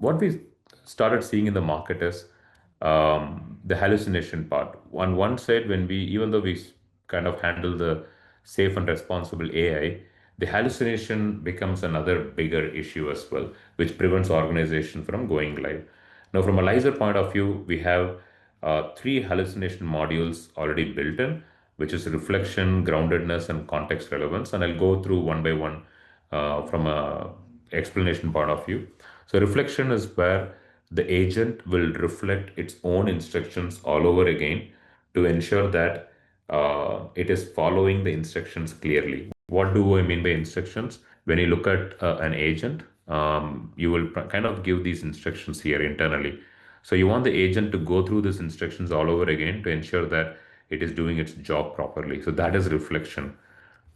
what we started seeing in the market is the hallucination part. On one side, even though we kind of handle the safe and responsible AI, the hallucination becomes another bigger issue as well, which prevents organization from going live. Now, from a Lyzr point of view, we have three hallucination modules already built in, which is reflection, groundedness, and context relevance. And I'll go through one by one from a explanation point of view. So reflection is where the agent will reflect its own instructions all over again to ensure that it is following the instructions clearly. What do I mean by instructions? When you look at an agent, you will kind of give these instructions here internally. So you want the agent to go through these instructions all over again to ensure that it is doing its job properly. So that is reflection.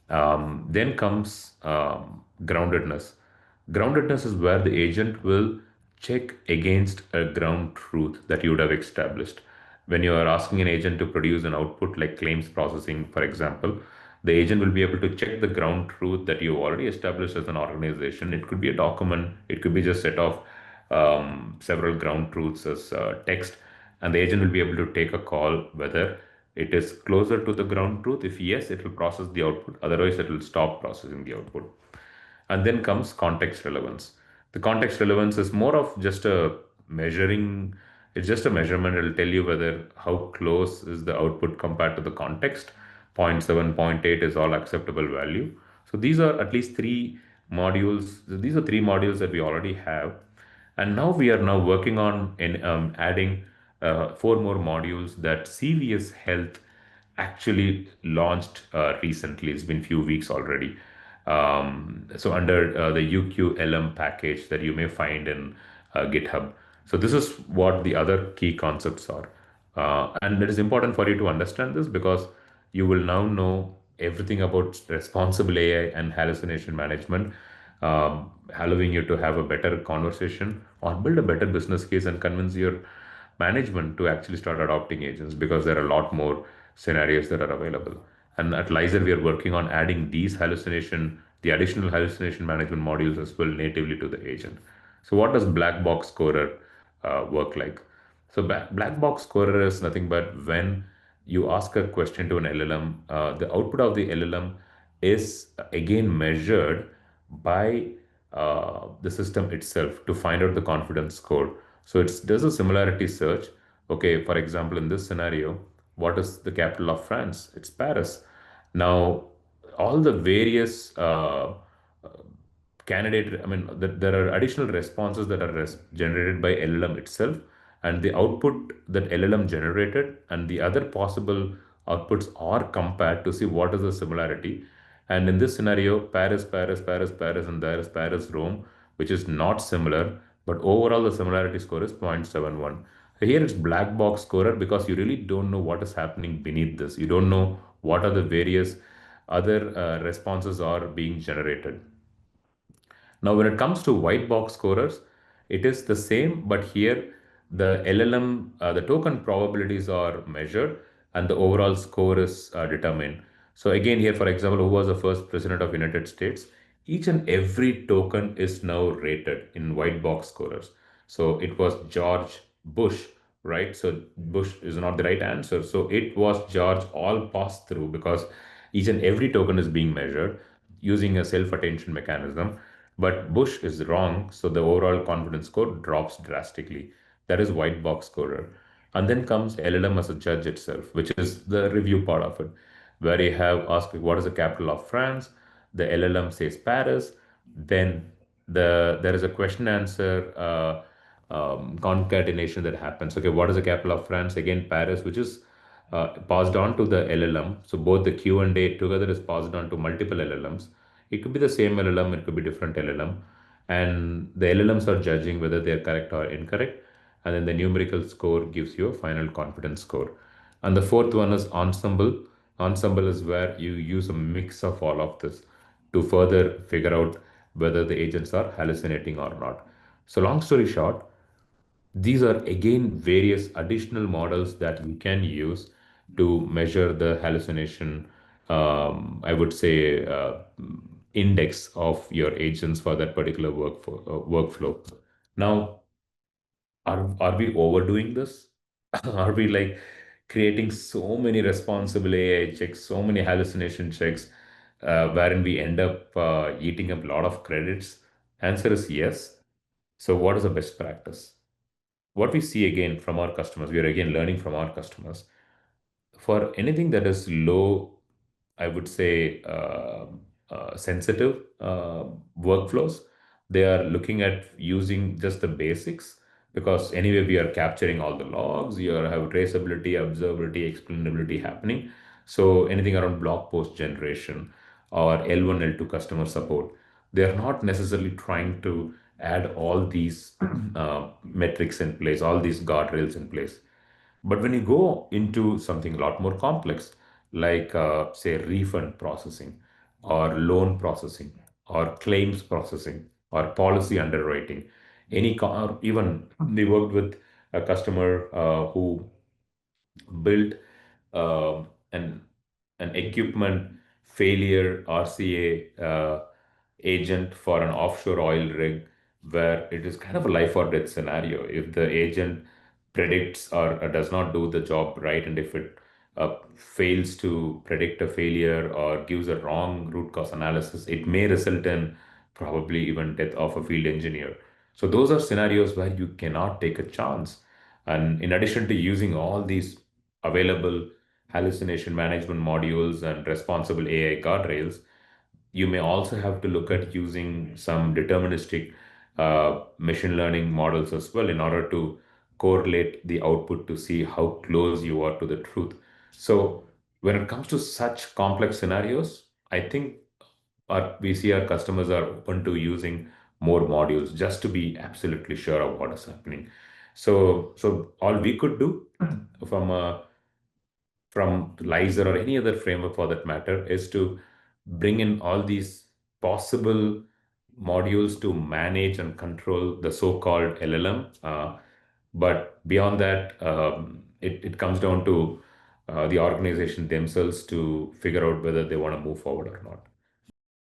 Then comes groundedness. Groundedness is where the agent will check against a ground truth that you would have established. When you are asking an agent to produce an output like claims processing, for example, the agent will be able to check the ground truth that you already established as an organization. It could be a document, it could be just set of several ground truths as text, and the agent will be able to take a call whether it is closer to the ground truth. If yes, it will process the output. Otherwise, it will stop processing the output. And then comes context relevance. The context relevance is more of just a measuring, it's just a measurement. It'll tell you whether how close is the output compared to the context. Zero point 0.7, zero point 0.8 is all acceptable value. So these are at least three modules. These are three modules that we already have. And now we are now working on adding four more modules that CVS Health actually launched recently. It's been few weeks already. So under the UQLM package that you may find in GitHub. So this is what the other key concepts are. And it is important for you to understand this because you will now know everything about responsible AI and hallucination management, allowing you to have a better conversation or build a better business case and convince your management to actually start adopting agents because there are a lot more scenarios that are available. And at Lyzr, we are working on adding the additional hallucination management modules as well natively to the agent. So what does black box scorer work like? So black box scorer is nothing but when you ask a question to an LLM, the output of the LLM is again measured by the system itself to find out the confidence score. So it does a similarity search. Okay, for example, in this scenario, what is the capital of France? It's Paris. Now, all the various candidate, I mean, there are additional responses that are generated by LLM itself, and the output that LLM generated and the other possible outputs are compared to see what is the similarity. And in this scenario, Paris, Paris, Paris, Paris, and there is Paris, Rome, which is not similar, but overall the similarity score is 0.71. So here it's black box scorer because you really don't know what is happening beneath this. You don't know what are the various other responses are being generated. Now, when it comes to white box scorers, it is the same, but here the LLM, the token probabilities are measured and the overall score is determined. So again, here, for example, who was the first president of United States? Each and every token is now rated in white box scorers. So it was George Bush, right? So Bush is not the right answer. So it was George all passed through because each and every token is being measured using a self-attention mechanism. But Bush is wrong, so the overall confidence score drops drastically. That is white box scorer. And then comes LLM as a judge itself, which is the review part of it, where you have asked what is the capital of France. The LLM says Paris. Then there is a question answer concatenation that happens. Okay, what is the capital of France? Again, Paris, which is passed on to the LLM. So both the Q&A together is passed on to multiple LLMs. It could be the same LLM, it could be different LLM. And the LLMs are judging whether they are correct or incorrect. And then the numerical score gives you a final confidence score. And the fourth one is Ensemble. Ensemble is where you use a mix of all of this to further figure out whether the agents are hallucinating or not. So long story short, these are again various additional models that you can use to measure the hallucination, I would say, index of your agents for that particular workflow. Now, are we overdoing this? Are we like creating so many responsible AI checks, so many hallucination checks, wherein we end up eating up a lot of credits? Answer is yes. So, what is the best practice? What we see again from our customers, we are again learning from our customers. For anything that is low, I would say, sensitive workflows, they are looking at using just the basics because anyway, we are capturing all the logs, you have traceability, observability, explainability happening. So anything around blog post generation or L1, L2 customer support, they are not necessarily trying to add all these metrics in place, all these guardrails in place. But when you go into something a lot more complex, like say refund processing or loan processing or claims processing or policy underwriting, or even we worked with a customer who built uh, an an equipment failure RCA agent for an offshore oil rig where it is kind of a life or death scenario. If the agent predicts or does not do the job right, and if it fails to predict a failure or gives a wrong root cause analysis, it may result in probably even death of a field engineer. So those are scenarios where you cannot take a chance. And in addition to using all these available hallucination management modules and responsible AI guardrails, you may also have to look at using some deterministic machine learning models as well in order to correlate the output to see how close you are to the truth. So when it comes to such complex scenarios, I think we see our customers are open to using more modules just to be absolutely sure of what is happening. So all we could do from Lyzr or any other framework for that matter is to bring in all these possible modules to manage and control the so-called LLM. But beyond that, it comes down to the organization themselves to figure out whether they want to move forward or not.